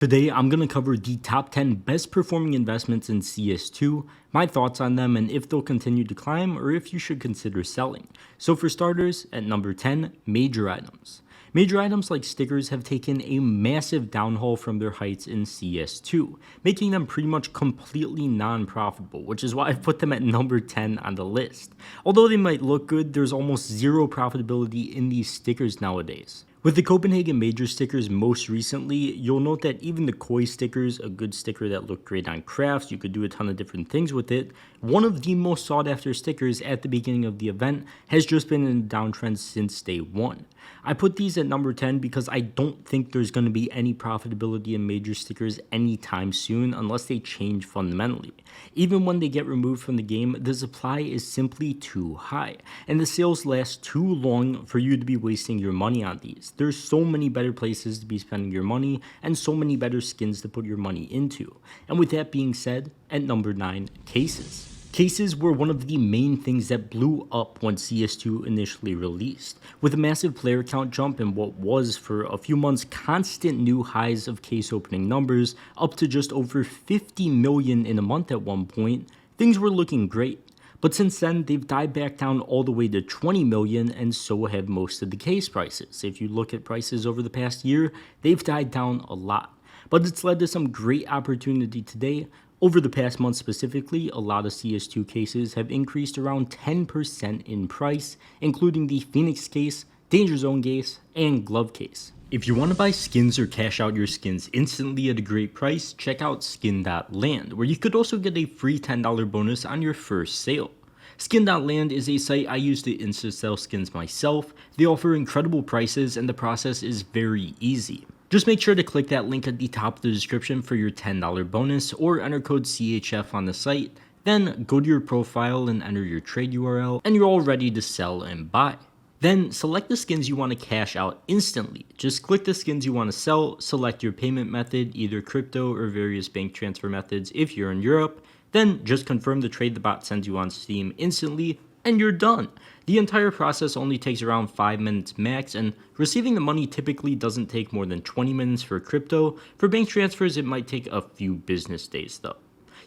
Today, I'm going to cover the top 10 best performing investments in CS2, my thoughts on them, and if they'll continue to climb or if you should consider selling. So for starters, at number 10, major items. Major items like stickers have taken a massive downhaul from their heights in CS2, making them pretty much completely non-profitable, which is why I've put them at number 10 on the list. Although they might look good, there's almost zero profitability in these stickers nowadays. With the Copenhagen Major stickers most recently, you'll note that even the Koi stickers, a good sticker that looked great on crafts, you could do a ton of different things with it, one of the most sought after stickers at the beginning of the event has just been in a downtrend since day one. I put these at number 10 because I don't think there's going to be any profitability in major stickers anytime soon unless they change fundamentally. Even when they get removed from the game, the supply is simply too high, and the sales last too long for you to be wasting your money on these. There's so many better places to be spending your money and so many better skins to put your money into. And with that being said, at number 9, cases. Cases were one of the main things that blew up when CS2 initially released, with a massive player count jump and what was for a few months constant new highs of case opening numbers, up to just over 50 million in a month at one point. Things were looking great. But since then, they've died back down all the way to 20 million, and so have most of the case prices. If you look at prices over the past year, they've died down a lot. But it's led to some great opportunity today. Over the past month specifically, a lot of CS2 cases have increased around 10% in price, including the Phoenix case, Danger Zone case, and Glove case. If you want to buy skins or cash out your skins instantly at a great price, check out skin.land, where you could also get a free $10 bonus on your first sale. Skin.land is a site I use to insta-sell skins myself. They offer incredible prices and the process is very easy. Just make sure to click that link at the top of the description for your $10 bonus or enter code CHF on the site. Then go to your profile and enter your trade URL and you're all ready to sell and buy. Then select the skins you want to cash out instantly. Just click the skins you want to sell, select your payment method, either crypto or various bank transfer methods if you're in Europe. Then just confirm the trade the bot sends you on Steam instantly, and you're done. The entire process only takes around 5 minutes max, and receiving the money typically doesn't take more than 20 minutes for crypto. For bank transfers, it might take a few business days though.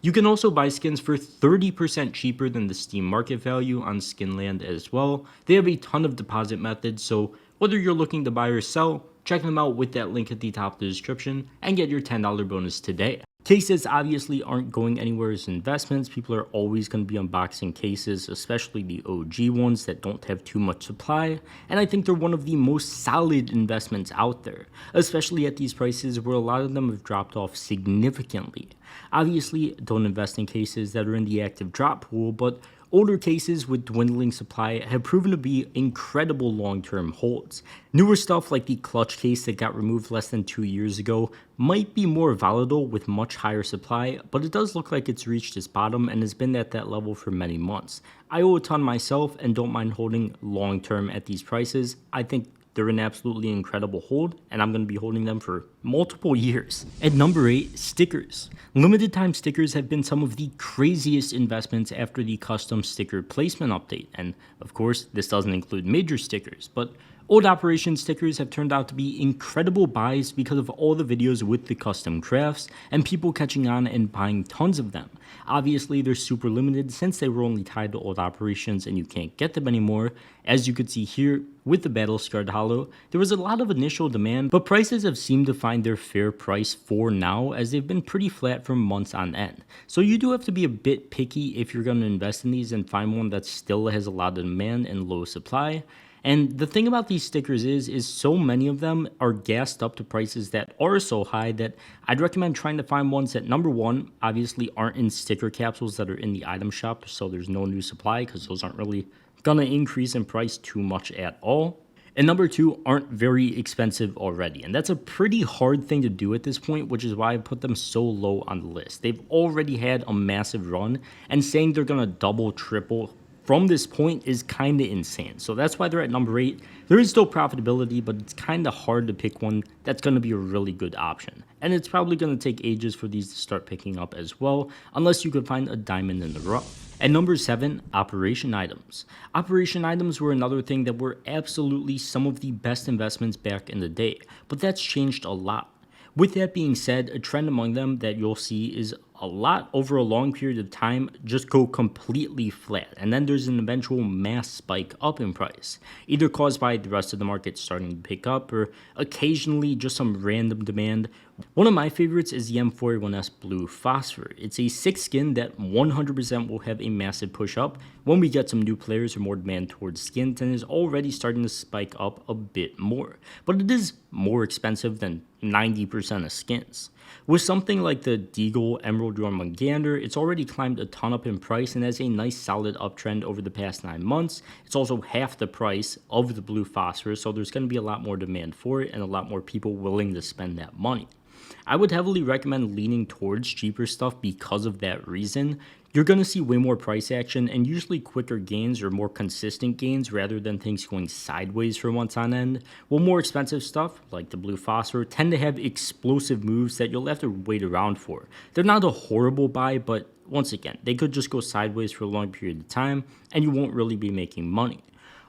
You can also buy skins for 30% cheaper than the Steam market value on Skinland as well. They have a ton of deposit methods, so whether you're looking to buy or sell, check them out with that link at the top of the description and get your $10 bonus today. Cases obviously aren't going anywhere as investments. People are always going to be unboxing cases, especially the OG ones that don't have too much supply, and I think they're one of the most solid investments out there, especially at these prices where a lot of them have dropped off significantly. Obviously, don't invest in cases that are in the active drop pool, but older cases with dwindling supply have proven to be incredible long-term holds. Newer stuff like the clutch case that got removed less than 2 years ago might be more volatile with much higher supply, but it does look like it's reached its bottom and has been at that level for many months. I owe a ton myself and don't mind holding long-term at these prices. I think they're an absolutely incredible hold, and I'm going to be holding them for multiple years. At number 8, stickers. Limited time stickers have been some of the craziest investments after the custom sticker placement update, and of course, this doesn't include major stickers, but old operation stickers have turned out to be incredible buys because of all the videos with the custom crafts and people catching on and buying tons of them. Obviously, they're super limited since they were only tied to old operations and you can't get them anymore. As you could see here with the Battle Scarred Hollow, there was a lot of initial demand, but prices have seemed to find their fair price for now as they've been pretty flat for months on end. So you do have to be a bit picky if you're going to invest in these and find one that still has a lot of demand and low supply. And the thing about these stickers is so many of them are gassed up to prices that are so high that I'd recommend trying to find ones that, number one, obviously aren't in sticker capsules that are in the item shop, so there's no new supply because those aren't really gonna increase in price too much at all. And number two, aren't very expensive already. And that's a pretty hard thing to do at this point, which is why I put them so low on the list. They've already had a massive run, and saying they're gonna double, triple from this point is kind of insane. So that's why they're at number 8. There is still profitability, but it's kind of hard to pick one that's going to be a really good option. And it's probably going to take ages for these to start picking up as well, unless you could find a diamond in the rough. At number 7, operation items. Operation items were another thing that were absolutely some of the best investments back in the day, but that's changed a lot. With that being said, a trend among them that you'll see is a lot over a long period of time just go completely flat, and then there's an eventual mass spike up in price, either caused by the rest of the market starting to pick up or occasionally just some random demand. One of my favorites is the M41S Blue Phosphor. It's a 6 skin that 100% will have a massive push up when we get some new players or more demand towards skins, and is already starting to spike up a bit more, but it is more expensive than 90% of skins. With something like the Deagle Emerald Jormungandr, it's already climbed a ton up in price and has a nice solid uptrend over the past 9 months. It's also half the price of the Blue Phosphor, so there's going to be a lot more demand for it and a lot more people willing to spend that money. I would heavily recommend leaning towards cheaper stuff because of that reason. You're going to see way more price action and usually quicker gains or more consistent gains rather than things going sideways for months on end. While more expensive stuff, like the Blue Phosphor, tend to have explosive moves that you'll have to wait around for. They're not a horrible buy, but once again, they could just go sideways for a long period of time and you won't really be making money.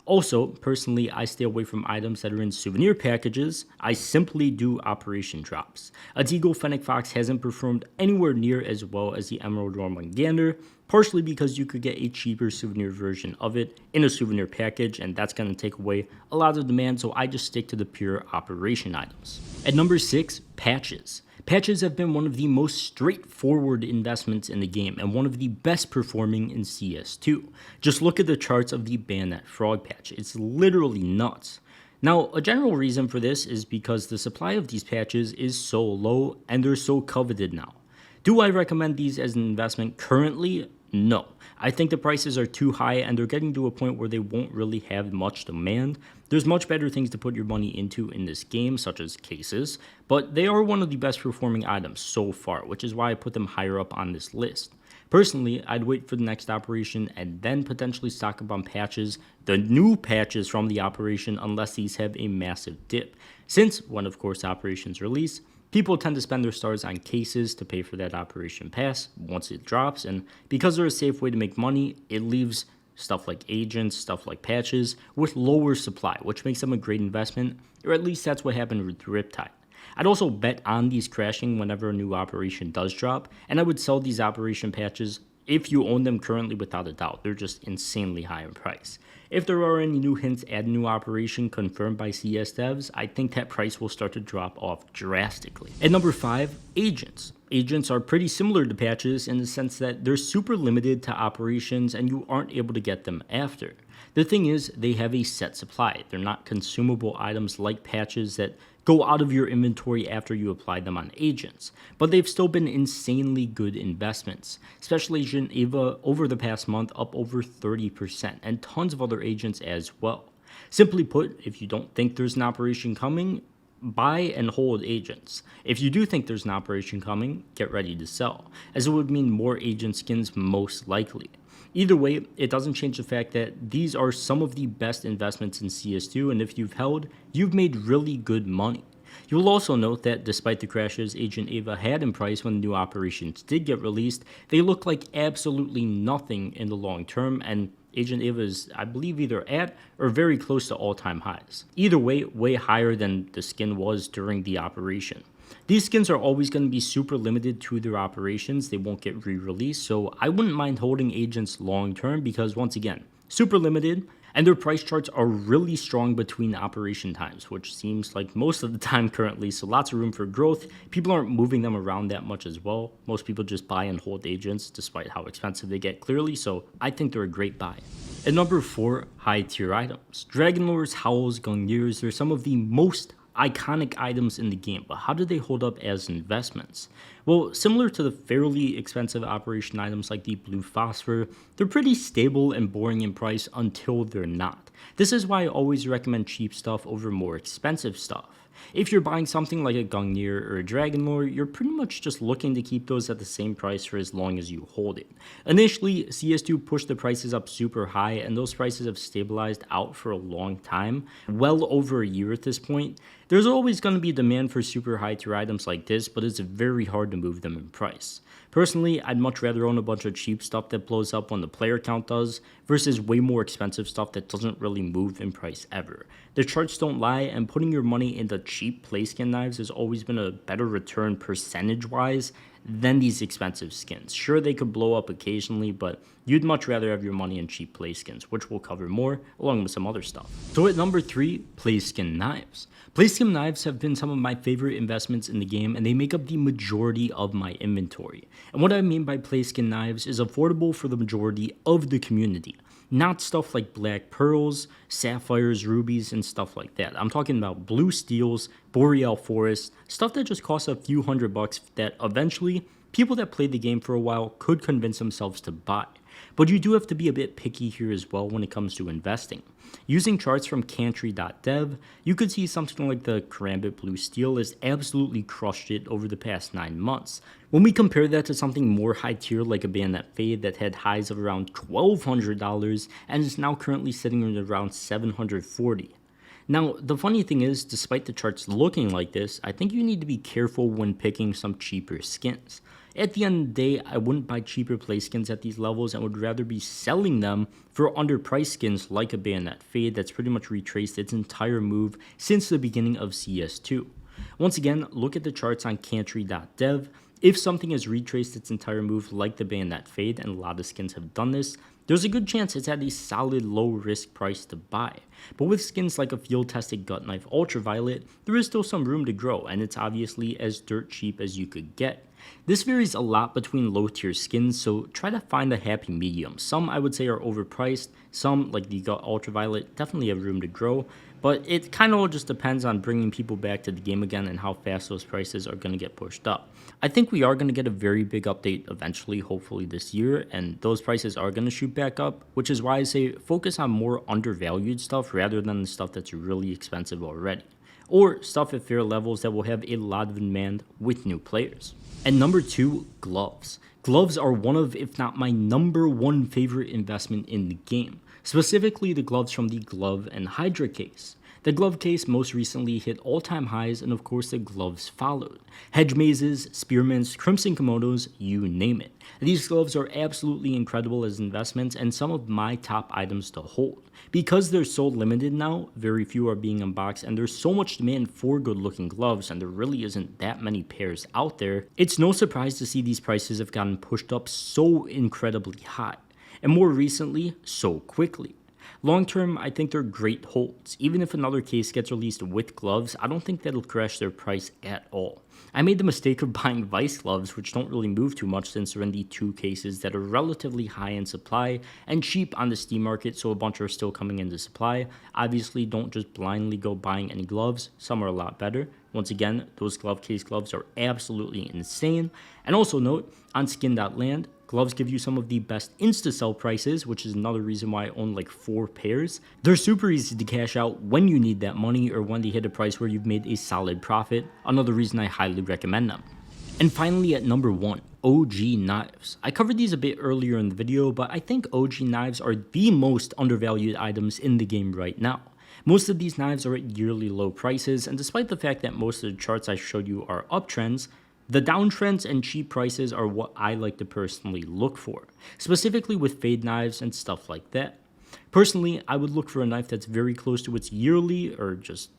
Also, personally, I stay away from items that are in souvenir packages. I simply do operation drops. A Deagle Fennec Fox hasn't performed anywhere near as well as the Emerald Jormungandr, partially because you could get a cheaper souvenir version of it in a souvenir package, and that's going to take away a lot of demand, so I just stick to the pure operation items. At number 6, patches. Patches have been one of the most straightforward investments in the game and one of the best performing in CS2. Just look at the charts of the Bayonet Frog patch. It's literally nuts. Now, a general reason for this is because the supply of these patches is so low and they're so coveted now. Do I recommend these as an investment currently? No. I think the prices are too high and they're getting to a point where they won't really have much demand. There's much better things to put your money into in this game, such as cases, but they are one of the best performing items so far, which is why I put them higher up on this list. Personally, I'd wait for the next operation and then potentially stock up on patches, the new patches from the operation, unless these have a massive dip. Since, when of course operations release, people tend to spend their stars on cases to pay for that operation pass once it drops, and because they're a safe way to make money, it leaves stuff like agents, stuff like patches, with lower supply, which makes them a great investment, or at least that's what happened with Riptide. I'd also bet on these crashing whenever a new operation does drop, and I would sell these operation patches if you own them currently without a doubt. They're just insanely high in price. If there are any new hints at a new operation confirmed by CS devs, I think that price will start to drop off drastically. At number 5, agents. Agents are pretty similar to patches in the sense that they're super limited to operations and you aren't able to get them after. The thing is, they have a set supply. They're not consumable items like patches that go out of your inventory after you apply them on agents, but they've still been insanely good investments. Special Agent Ava over the past month up over 30%, and tons of other agents as well. Simply put, if you don't think there's an operation coming, buy and hold agents. If you do think there's an operation coming, get ready to sell, as it would mean more agent skins most likely. Either way, it doesn't change the fact that these are some of the best investments in CS2, and if you've held, you've made really good money. You will also note that despite the crashes Agent Ava had in price when the new operations did get released, they look like absolutely nothing in the long term, and Agent Ava is, I believe, either at or very close to all-time highs. Either way higher than the skin was during the operation. These skins are always going to be super limited to their operations. They won't get re-released, so I wouldn't mind holding agents long term because, once again, super limited, and their price charts are really strong between operation times, which seems like most of the time currently, so lots of room for growth. People aren't moving them around that much as well. Most people just buy and hold agents despite how expensive they get clearly, so I think they're a great buy. At number 4, high tier items. Dragonlores, Howls, Gungnir's, they're some of the most iconic items in the game, but how do they hold up as investments? Well, similar to the fairly expensive operation items like the Blue Phosphor, they're pretty stable and boring in price until they're not. This is why I always recommend cheap stuff over more expensive stuff. If you're buying something like a Gungnir or a Dragonlore, you're pretty much just looking to keep those at the same price for as long as you hold it. Initially, CS2 pushed the prices up super high, and those prices have stabilized out for a long time, well over a year at this point. There's always going to be demand for super high tier items like this, but it's very hard to move them in price. Personally, I'd much rather own a bunch of cheap stuff that blows up when the player count does, versus way more expensive stuff that doesn't really move in price ever. The charts don't lie, and putting your money into cheap playskin knives has always been a better return percentage-wise than these expensive skins. Sure, they could blow up occasionally, but you'd much rather have your money in cheap playskins, which we'll cover more, along with some other stuff. So at number 3, playskin knives. Playskin knives have been some of my favorite investments in the game, and they make up the majority of my inventory. And what I mean by playskin knives is affordable for the majority of the community. Not stuff like black pearls, sapphires, rubies, and stuff like that. I'm talking about blue steels, boreal forests, stuff that just costs a few $100 that eventually people that played the game for a while could convince themselves to buy. But you do have to be a bit picky here as well when it comes to investing. Using charts from Cantry.dev, you could see something like the Karambit Blue Steel has absolutely crushed it over the past 9 months. When we compare that to something more high tier like a Bayonet Fade that had highs of around $1,200 and is now currently sitting at around $740. Now, the funny thing is, despite the charts looking like this, I think you need to be careful when picking some cheaper skins. At the end of the day, I wouldn't buy cheaper play skins at these levels and would rather be selling them for underpriced skins like a Bayonet Fade that's pretty much retraced its entire move since the beginning of CS2. Once again, look at the charts on Cantry.dev. If something has retraced its entire move like the Bayonet Fade, and a lot of skins have done this, there's a good chance it's at a solid low risk price to buy. But with skins like a field tested gut knife Ultraviolet, there is still some room to grow, and it's obviously as dirt cheap as you could get. This varies a lot between low tier skins, so try to find a happy medium. Some I would say are overpriced, some like the gut Ultraviolet definitely have room to grow, but it kind of all just depends on bringing people back to the game again and how fast those prices are going to get pushed up. I think we are going to get a very big update eventually, hopefully this year, and those prices are going to shoot back up, which is why I say focus on more undervalued stuff rather than the stuff that's really expensive already, or stuff at fair levels that will have a lot of demand with new players. And number 2, gloves. Gloves are one of, if not my number 1 favorite investment in the game, specifically the gloves from the Glove and Hydra case. The glove case most recently hit all-time highs, and of course the gloves followed. Hedge mazes, spearmints, crimson kimonos, you name it. These gloves are absolutely incredible as investments and some of my top items to hold. Because they're so limited now, very few are being unboxed, and there's so much demand for good looking gloves and there really isn't that many pairs out there, it's no surprise to see these prices have gotten pushed up so incredibly high, and more recently, so quickly. Long term, I think they're great holds. Even if another case gets released with gloves, I don't think that'll crash their price at all. I made the mistake of buying Vice gloves, which don't really move too much since they're in the 2 cases that are relatively high in supply and cheap on the Steam market, so a bunch are still coming into supply. Obviously, don't just blindly go buying any gloves. Some are a lot better. Once again, those glove case gloves are absolutely insane. And also note, on skin.land, gloves give you some of the best insta-sell prices, which is another reason why I own like 4 pairs. They're super easy to cash out when you need that money or when they hit a price where you've made a solid profit. Another reason I highly recommend them. And finally at number 1, OG knives. I covered these a bit earlier in the video, but I think OG knives are the most undervalued items in the game right now. Most of these knives are at yearly low prices, and despite the fact that most of the charts I showed you are uptrends, the downtrends and cheap prices are what I like to personally look for, specifically with fade knives and stuff like that. Personally, I would look for a knife that's very close to its yearly or just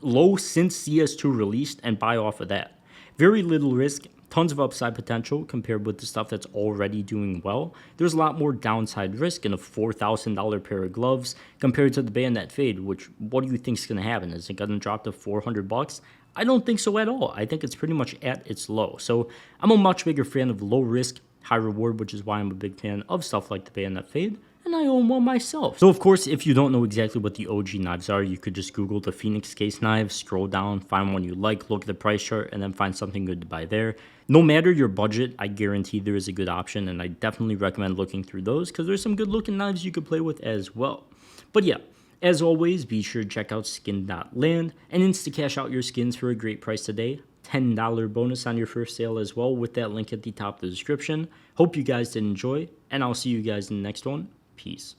low since CS2 released and buy off of that. Very little risk, tons of upside potential compared with the stuff that's already doing well. There's a lot more downside risk in a $4,000 pair of gloves compared to the Bayonet Fade, which what do you think is going to happen? Is it going to drop to $400? I don't think so at all. I think it's pretty much at its low. So I'm a much bigger fan of low risk, high reward, which is why I'm a big fan of stuff like the Bayonet Fade, and I own one myself. So of course, if you don't know exactly what the OG knives are, you could just Google the Phoenix case knives, scroll down, find one you like, look at the price chart, and then find something good to buy there. No matter your budget, I guarantee there is a good option, and I definitely recommend looking through those because there's some good looking knives you could play with as well. But yeah, as always, be sure to check out skin.land and insta-cash out your skins for a great price today. $10 bonus on your first sale as well with that link at the top of the description. Hope you guys did enjoy, and I'll see you guys in the next one. Peace.